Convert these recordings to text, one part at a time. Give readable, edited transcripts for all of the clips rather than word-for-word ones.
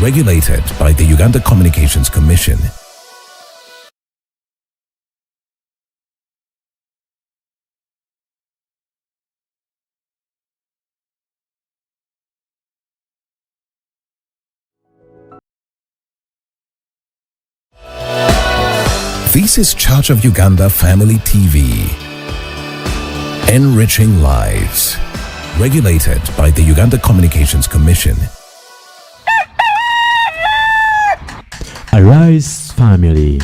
regulated by the Uganda Communications Commission. This is Church of Uganda Family TV. Enriching lives. Regulated by the Uganda Communications Commission. Arise, family.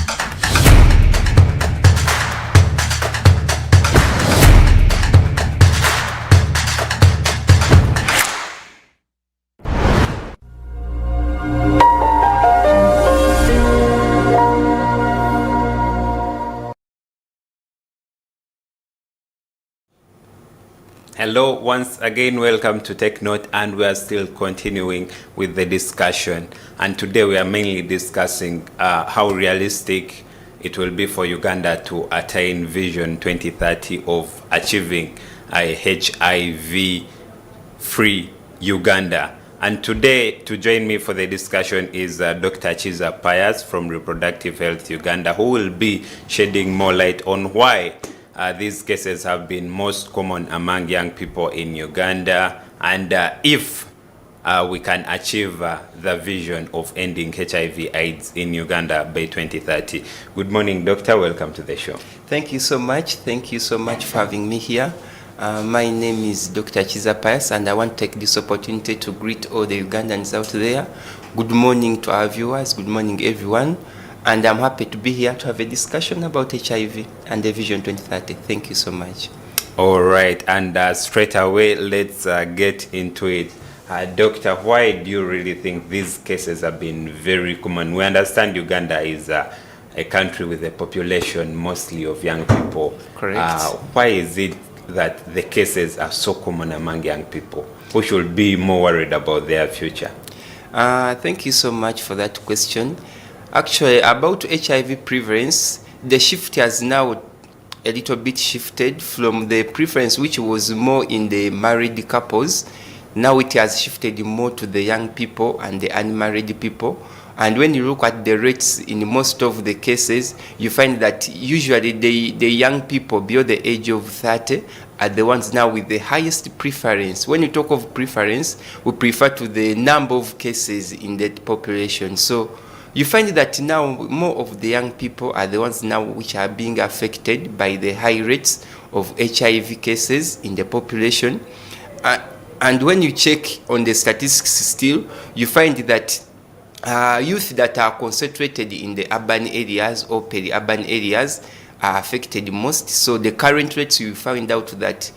Hello, once again, welcome to Take Note, and we are still continuing with the discussion. And today we are mainly discussing how realistic it will be for Uganda to attain Vision 2030 of achieving a HIV-free Uganda. And today, to join me for the discussion is Dr. Chiza Pius from Reproductive Health Uganda, who will be shedding more light on why these cases have been most common among young people in Uganda, and if we can achieve the vision of ending HIV/AIDS in Uganda by 2030. Good morning, Doctor. Welcome to the show. Thank you so much. Thank you so much for having me here. My name is Dr. Chiza Pius, and I want to take this opportunity to greet all the Ugandans out there. Good morning to our viewers. Good morning, everyone. And I'm happy to be here to have a discussion about HIV and the Vision 2030. Thank you so much. All right, and straight away, let's get into it. Doctor, why do you really think these cases have been very common? We understand Uganda is a country with a population mostly of young people. Correct. Why is it that the cases are so common among young people who should be more worried about their future? Thank you so much for that question. Actually, about HIV prevalence, the shift has now a little bit shifted from the preference which was more in the married couples. Now it has shifted more to the young people and the unmarried people. And when you look at the rates in most of the cases, you find that usually the young people below the age of 30 are the ones now with the highest preference. When you talk of preference, we prefer to the number of cases in that population. So you find that now more of the young people are the ones now which are being affected by the high rates of HIV cases in the population. And when you check on the statistics still, you find that youth that are concentrated in the urban areas or peri-urban areas are affected most. So the current rates, you find out that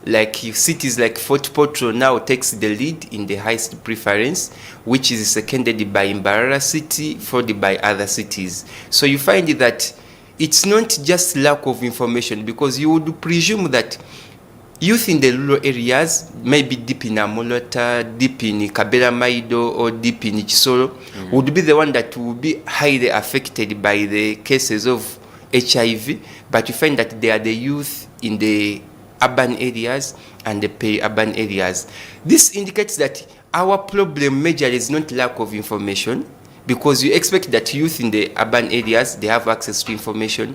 like cities like Fort Portal now takes the lead in the highest preference, which is seconded by Mbarara City, followed by other cities. So you find that it's not just lack of information, because you would presume that youth in the rural areas, maybe deep in Amolota, deep in Kabera Maido, or deep in Chisolo, would be the one that would be highly affected by the cases of HIV, but you find that they are the youth in the urban areas and the peri-urban areas. This indicates that our problem majorly is not lack of information, because you expect that youth in the urban areas, they have access to information.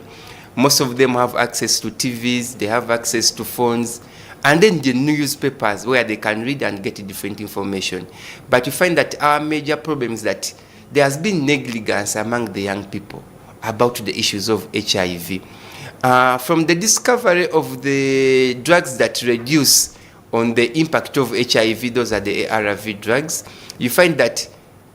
Most of them have access to TVs, they have access to phones, and then the newspapers where they can read and get different information. But you find that our major problem is that there has been negligence among the young people about the issues of HIV. From the discovery of the drugs that reduce on the impact of HIV, those are the ARV drugs, you find that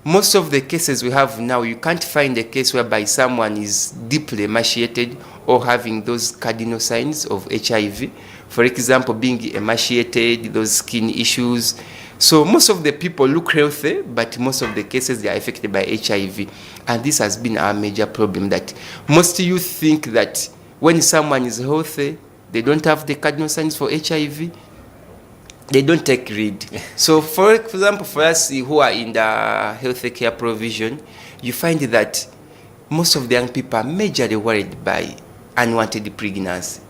most of the cases we have now, you can't find a case whereby someone is deeply emaciated or having those cardinal signs of HIV. For example, being emaciated, those skin issues. So most of the people look healthy, but most of the cases they are affected by HIV. And this has been our major problem, that most youth think that when someone is healthy, they don't have the cardinal signs for HIV, they don't take read. So for example, for us who are in the health care provision, you find that most of the young people are majorly worried by unwanted pregnancy,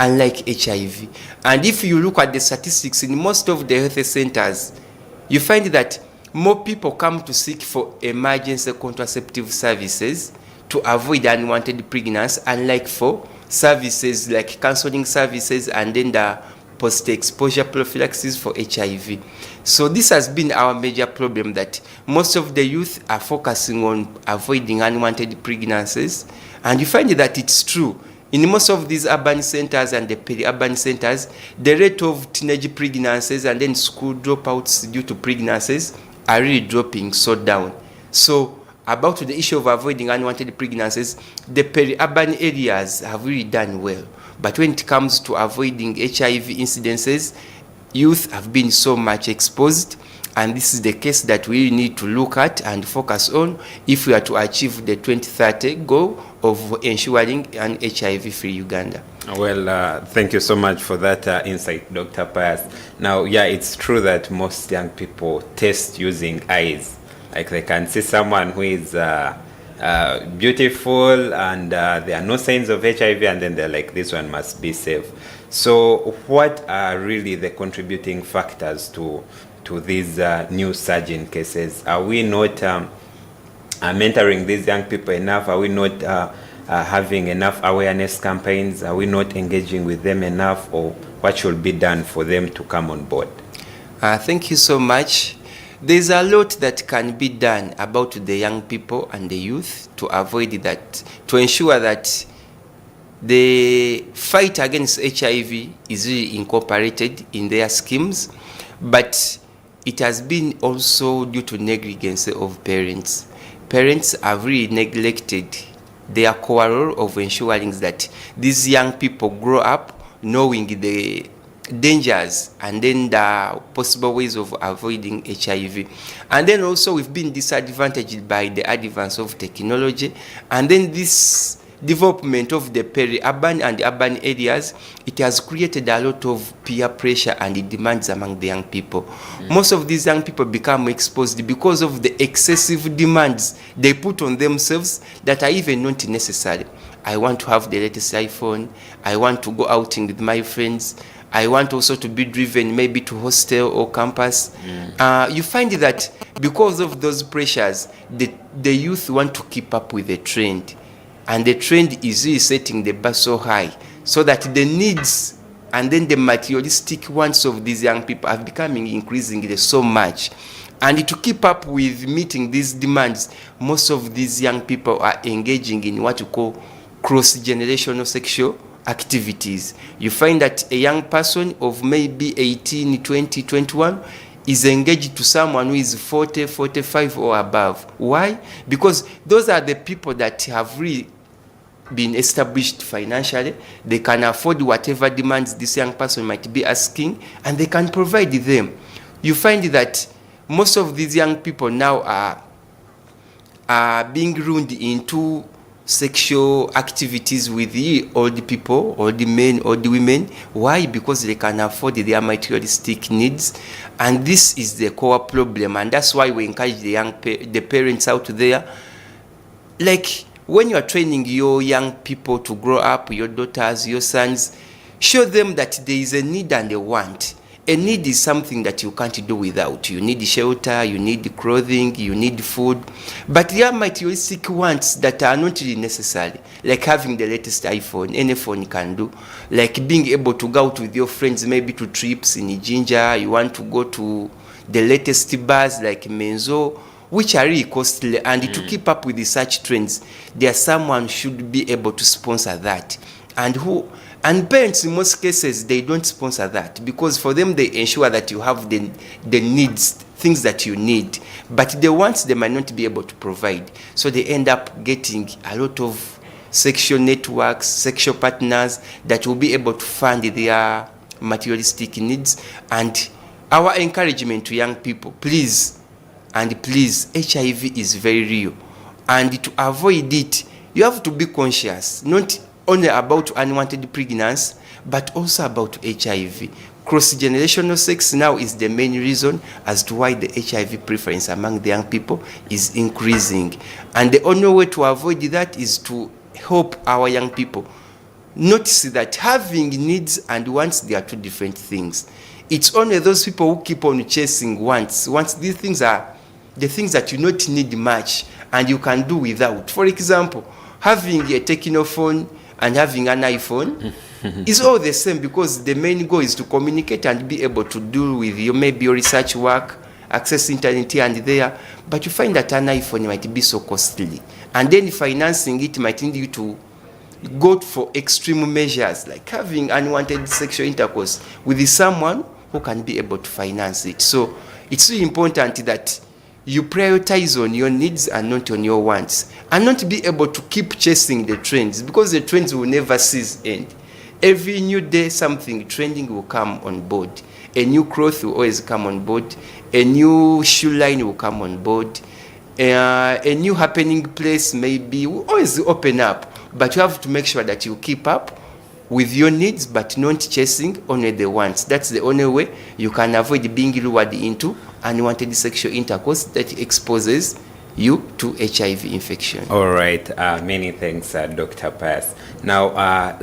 unlike HIV. And if you look at the statistics in most of the health centers, you find that more people come to seek for emergency contraceptive services to avoid unwanted pregnancy, unlike for services like counseling services and then the post-exposure prophylaxis for HIV. So this has been our major problem, that most of the youth are focusing on avoiding unwanted pregnancies, and you find that it's true. In most of these urban centers and the peri-urban centers, the rate of teenage pregnancies and then school dropouts due to pregnancies are really dropping so down. So about the issue of avoiding unwanted pregnancies, the peri-urban areas have really done well. But when it comes to avoiding HIV incidences, youth have been so much exposed, and this is the case that we need to look at and focus on if we are to achieve the 2030 goal of ensuring an HIV-free Uganda. Well, thank you so much for that insight, Dr. Pius. Now, yeah, it's true that most young people test using eyes. Like they can see someone who is beautiful and there are no signs of HIV, and then they're like, this one must be safe. So what are really the contributing factors to these new surge in cases? Are we not mentoring these young people enough? Are we not having enough awareness campaigns? Are we not engaging with them enough? Or what should be done for them to come on board? Thank you so much. There's a lot that can be done about the young people and the youth to avoid that, to ensure that the fight against HIV is really incorporated in their schemes, but it has been also due to negligence of parents. Parents have really neglected their core role of ensuring that these young people grow up knowing the dangers and then the possible ways of avoiding HIV. And then also we've been disadvantaged by the advance of technology, and then this development of the peri-urban and urban areas, it has created a lot of peer pressure and demands among the young people. Most of these young people become exposed because of the excessive demands they put on themselves that are even not necessary. I want to have the latest iPhone. I want to go outing with my friends. I want also to be driven maybe to hostel or campus. You find that because of those pressures, the youth want to keep up with the trend. And the trend is really setting the bar so high so that the needs and then the materialistic wants of these young people are becoming increasingly so much. And to keep up with meeting these demands, most of these young people are engaging in what you call cross-generational sexual activities. You find that a young person of maybe 18, 20, 21 is engaged to someone who is 40, 45 or above. Why? Because those are the people that have really been established financially. They can afford whatever demands this young person might be asking, and they can provide them. You find that most of these young people now are being ruined into sexual activities with the old people, or the men, or the women. Why? Because they can afford their materialistic needs, and this is the core problem. And that's why we encourage the parents out there, like when you are training your young people to grow up, your daughters, your sons, show them that there is a need and a want. A need is something that you can't do without. You need shelter, you need clothing, you need food. But there are materialistic wants that are not really necessary, like having the latest iPhone. Any phone can do. Like being able to go out with your friends, maybe to trips in Ginger. You want to go to the latest bars like Menzo, which are really costly. And to keep up with the such trends, someone should be able to sponsor that. And parents, in most cases, they don't sponsor that, because for them, they ensure that you have the needs, things that you need. But the wants, they might not be able to provide. So they end up getting a lot of sexual networks, sexual partners that will be able to fund their materialistic needs. And our encouragement to young people, please, and please, HIV is very real. And to avoid it, you have to be conscious, not only about unwanted pregnancy, but also about HIV. Cross-generational sex now is the main reason as to why the HIV preference among the young people is increasing. And the only way to avoid that is to help our young people notice that having needs and wants, they are two different things. It's only those people who keep on chasing wants. Once these things are the things that you not need much and you can do without. For example, having a Techno phone and having an iPhone is all the same, because the main goal is to communicate and be able to do with your maybe your research work, access internet here and there. But you find that an iPhone might be so costly, and then financing it might need you to go for extreme measures like having unwanted sexual intercourse with someone who can be able to finance it. So it's really important that you prioritize on your needs and not on your wants, and not be able to keep chasing the trends, because the trends will never cease end. Every new day something trending will come on board. A new cloth will always come on board. A new shoe line will come on board. A new happening place maybe will always open up. But you have to make sure that you keep up with your needs, but not chasing only the wants. That's the only way you can avoid being lured into unwanted sexual intercourse that exposes you to HIV infection. All right, many thanks, Dr. Pius. Now,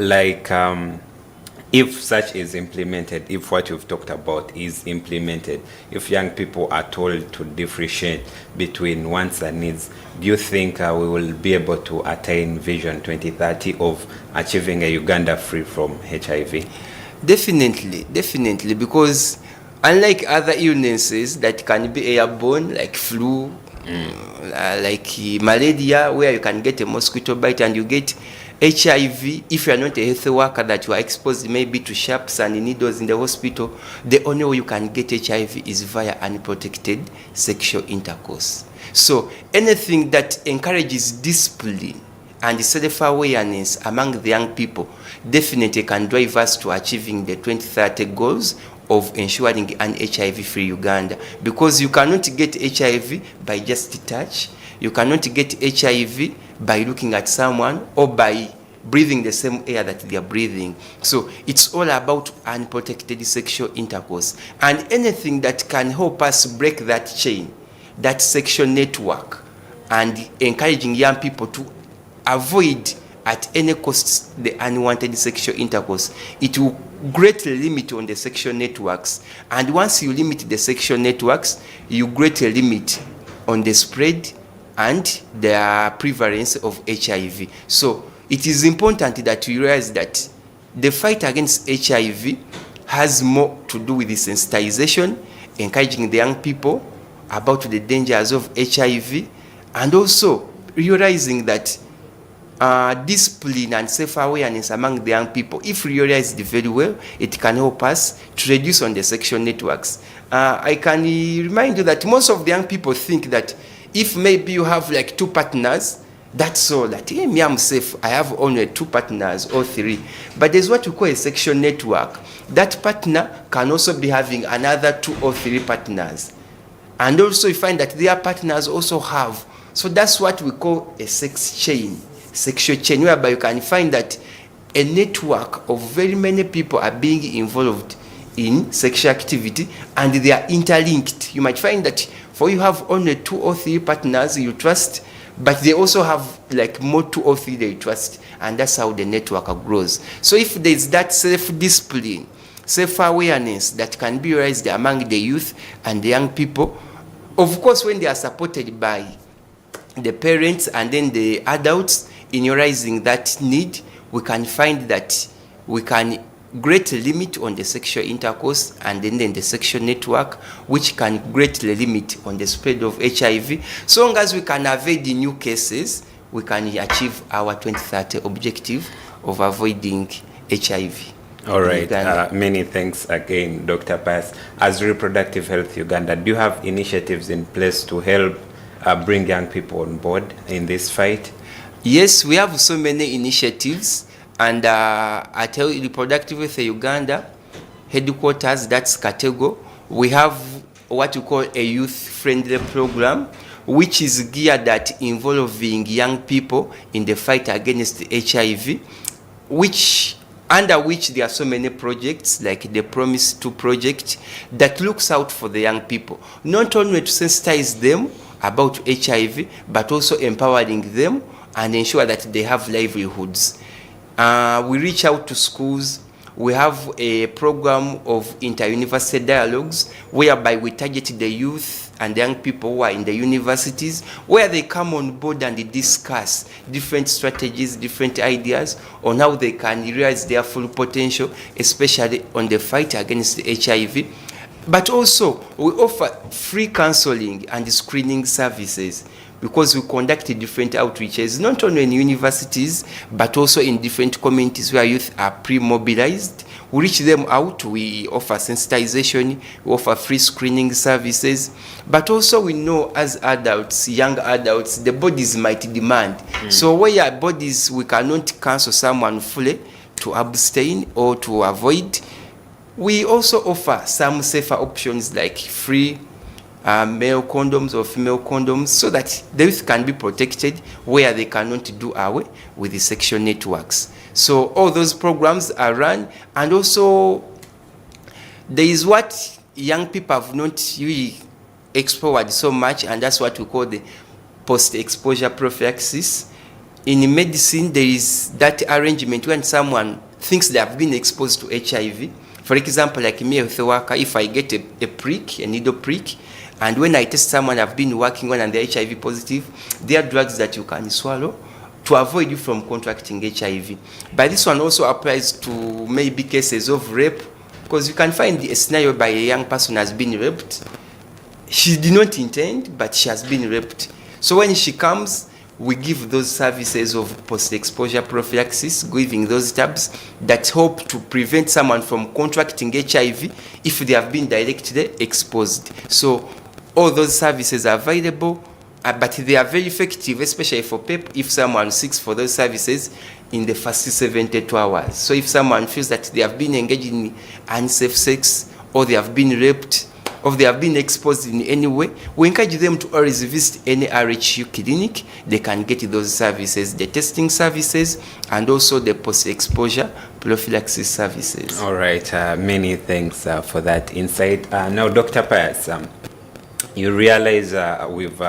if such is implemented, if what you've talked about is implemented, if young people are told to differentiate between wants and needs, do you think we will be able to attain Vision 2030 of achieving a Uganda free from HIV? Definitely, because unlike other illnesses that can be airborne, like flu, like malaria, where you can get a mosquito bite and you get HIV, if you are not a health worker that you are exposed maybe to sharps and needles in the hospital, the only way you can get HIV is via unprotected sexual intercourse. So anything that encourages discipline and self-awareness among the young people definitely can drive us to achieving the 2030 goals of ensuring an HIV-free Uganda. Because you cannot get HIV by just touch. You cannot get HIV by looking at someone or by breathing the same air that they are breathing. So it's all about unprotected sexual intercourse. And anything that can help us break that chain, that sexual network, and encouraging young people to avoid at any cost the unwanted sexual intercourse, it will greatly limit on the sexual networks. And once you limit the sexual networks, you greatly limit on the spread and the prevalence of HIV. So it is important that you realize that the fight against HIV has more to do with the sensitization, encouraging the young people about the dangers of HIV, and also realizing that discipline and self-awareness among the young people, if realized very well, it can help us to reduce on the sexual networks. I can remind you that most of the young people think that if maybe you have like 2 partners, that's all. That, hey, me, I'm safe. I have only 2 partners or 3. But there's what we call a sexual network. That partner can also be having another 2 or 3 partners. And also you find that their partners also have. So that's what we call a sex chain, sexual chain, whereby you can find that a network of very many people are being involved in sexual activity and they are interlinked. You might find that for you have only 2 or 3 partners you trust, but they also have like more 2 or 3 they trust, and that's how the network grows. So if there's that self-discipline, self-awareness that can be raised among the youth and the young people, of course when they are supported by the parents and then the adults in realizing that need, we can find that we can greatly limit on the sexual intercourse and then the sexual network, which can greatly limit on the spread of HIV. So long as we can avoid the new cases, we can achieve our 2030 objective of avoiding HIV. All right, many thanks again, Dr. Pius. As Reproductive Health Uganda, do you have initiatives in place to help bring young people on board in this fight? Yes, we have so many initiatives. And I tell you, Reproductive Health Uganda headquarters, that's Katego, we have what we call a youth-friendly program, which is geared at involving young people in the fight against HIV, under which there are so many projects, like the Promise 2 project, that looks out for the young people, not only to sensitize them about HIV, but also empowering them and ensure that they have livelihoods. We reach out to schools, We have a program of inter-university dialogues whereby we target the youth and the young people who are in the universities, where they come on board and discuss different strategies, different ideas on how they can realize their full potential, especially on the fight against HIV. But also, we offer free counseling and screening services, because we conduct different outreaches, not only in universities, but also in different communities where youth are pre-mobilized. We reach them out, we offer sensitization, we offer free screening services, but also we know as adults, young adults, the bodies might demand. So where bodies, we cannot counsel someone fully to abstain or to avoid, we also offer some safer options like free male condoms or female condoms, so that the youth can be protected where they cannot do away with the sexual networks. So all those programs are run, and also there is what young people have not really explored so much, and that's what we call the post-exposure prophylaxis. In medicine, there is that arrangement when someone thinks they have been exposed to HIV. For example, like me, a health worker, if I get a prick, a needle prick, and when I test someone I've been working on and they're HIV positive, there are drugs that you can swallow to avoid you from contracting HIV. But this one also applies to maybe cases of rape, because you can find a scenario by a young person has been raped. She did not intend, but she has been raped. So when she comes, we give those services of post-exposure prophylaxis, giving those tabs that help to prevent someone from contracting HIV if they have been directly exposed. So all those services are available, but they are very effective, especially for PEP, if someone seeks for those services in the first 72 hours. So if someone feels that they have been engaged in unsafe sex, or they have been raped, or they have been exposed in any way, we encourage them to always visit any RHU clinic. They can get those services, the testing services, and also the post-exposure prophylaxis services. All right, many thanks for that insight. Now, Dr. Pius, you realize we've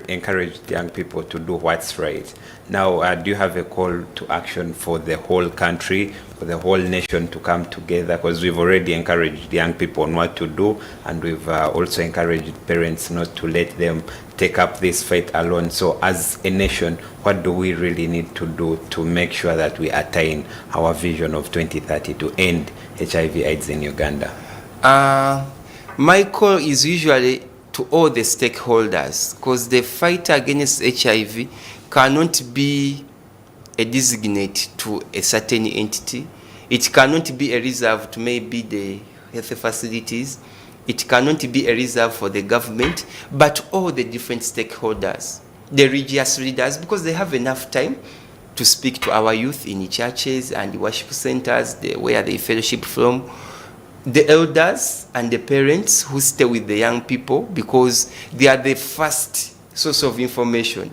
encouraged young people to do what's right. Now, do you have a call to action for the whole country, for the whole nation to come together? Because we've already encouraged young people on what to do, and we've also encouraged parents not to let them take up this fight alone. So as a nation, what do we really need to do to make sure that we attain our vision of 2030 to end HIV/AIDS in Uganda? My call is usually to all the stakeholders, because the fight against HIV cannot be a designate to a certain entity. It cannot be a reserve to maybe the health facilities. It cannot be a reserve for the government, but all the different stakeholders, the religious leaders, because they have enough time to speak to our youth in the churches and the worship centers, where they fellowship from, the elders and the parents who stay with the young people, because they are the first source of information.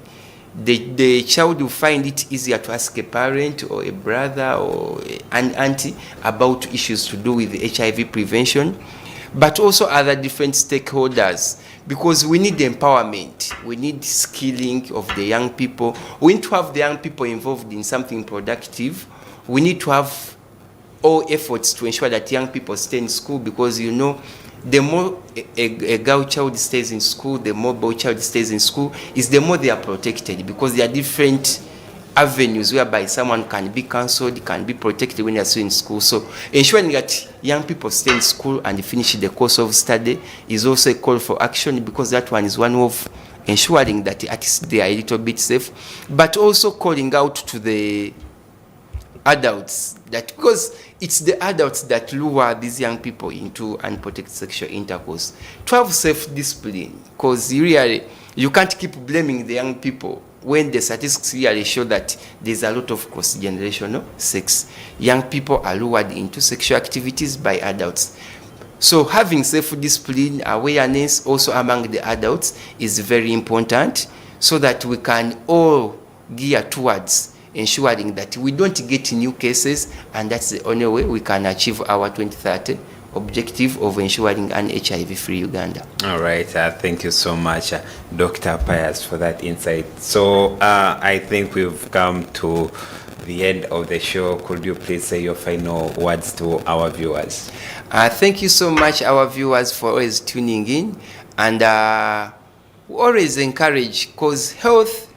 The child will find it easier to ask a parent or a brother or an auntie about issues to do with the HIV prevention, but also other different stakeholders, because we need empowerment, we need skilling of the young people. We need to have the young people involved in something productive. We need to have all efforts to ensure that young people stay in school, because you know, the more a girl child stays in school, the more boy child stays in school, is the more they are protected, because there are different avenues whereby someone can be counseled, can be protected when they are still in school. So ensuring that young people stay in school and finish the course of study is also a call for action, because that one is one of ensuring that at least they are a little bit safe, but also calling out to the adults, that because it's the adults that lure these young people into unprotected sexual intercourse, to have self-discipline, because really you can't keep blaming the young people when the statistics really show that there's a lot of cross-generational sex. Young people are lured into sexual activities by adults. So having self-discipline, awareness also among the adults is very important, so that we can all gear towards ensuring that we don't get new cases, and that's the only way we can achieve our 2030 objective of ensuring an HIV-free Uganda. All right, thank you so much, Dr. Pius, for that insight. So I think we've come to the end of the show. Could you please say your final words to our viewers? Thank you so much, our viewers, for always tuning in. And we always encourage, because health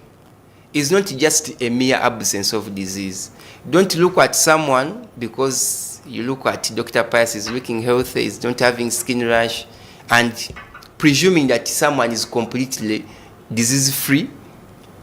is not just a mere absence of disease. Don't look at someone because you look at Dr. Pius is looking healthy, is not having skin rash, and presuming that someone is completely disease-free.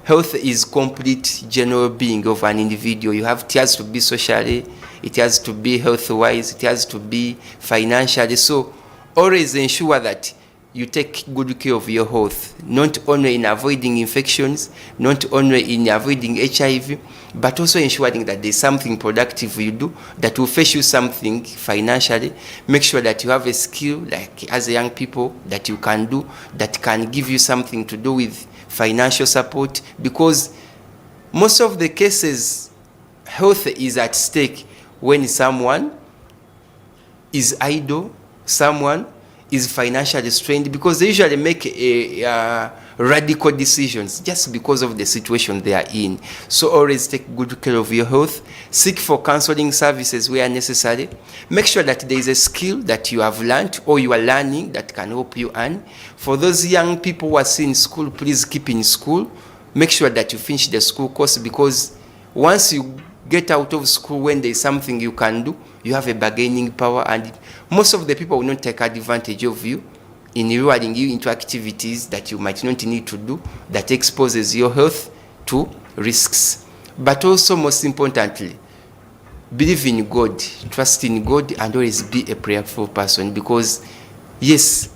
Health is complete general being of an individual. It has to be socially, it has to be health-wise, it has to be financially. So always ensure that you take good care of your health, not only in avoiding infections, not only in avoiding HIV, but also ensuring that there's something productive you do that will fetch you something financially. Make sure that you have a skill, like as a young people, that you can do, that can give you something to do with financial support, because most of the cases, health is at stake when someone is idle, someone is financially strained, because they usually make radical decisions just because of the situation they are in. So always take good care of your health. Seek for counseling services where necessary. Make sure that there is a skill that you have learned or you are learning that can help you earn. For those young people who are still in school, please keep in school. Make sure that you finish the school course, because once you get out of school, when there is something you can do, you have a bargaining power, and most of the people will not take advantage of you in rewarding you into activities that you might not need to do, that exposes your health to risks. But also, most importantly, believe in God, trust in God, and always be a prayerful person, because yes,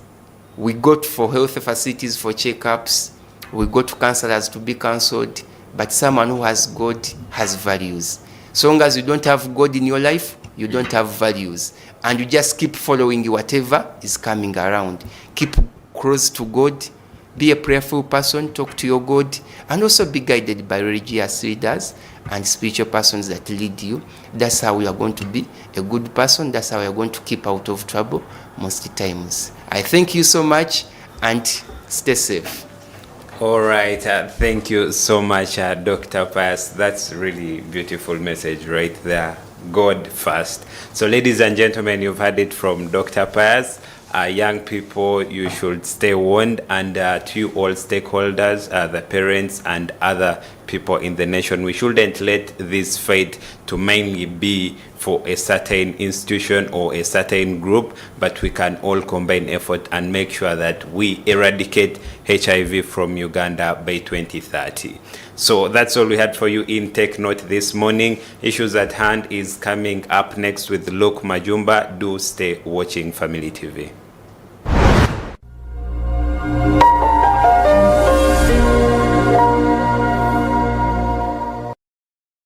we go for health facilities for checkups, we go to counselors to be counseled, but someone who has God has values. So long as you don't have God in your life, you don't have values, and you just keep following whatever is coming around. Keep close to God, be a prayerful person, talk to your God, and also be guided by religious leaders and spiritual persons that lead you. That's how you are going to be a good person. That's how you are going to keep out of trouble most times. I thank you so much, and stay safe. All right, thank you so much, Dr. Pius. That's really beautiful message right there. God first. So ladies and gentlemen, you've heard it from Dr. Pius. Young people, you should stay warned, and to you all stakeholders, the parents and other people in the nation, we shouldn't let this fight to mainly be for a certain institution or a certain group, but we can all combine effort and make sure that we eradicate HIV from Uganda by 2030. So that's all we had for you in Take Note this morning. Issues at Hand is coming up next with Luke Majumba. Do stay watching Family TV.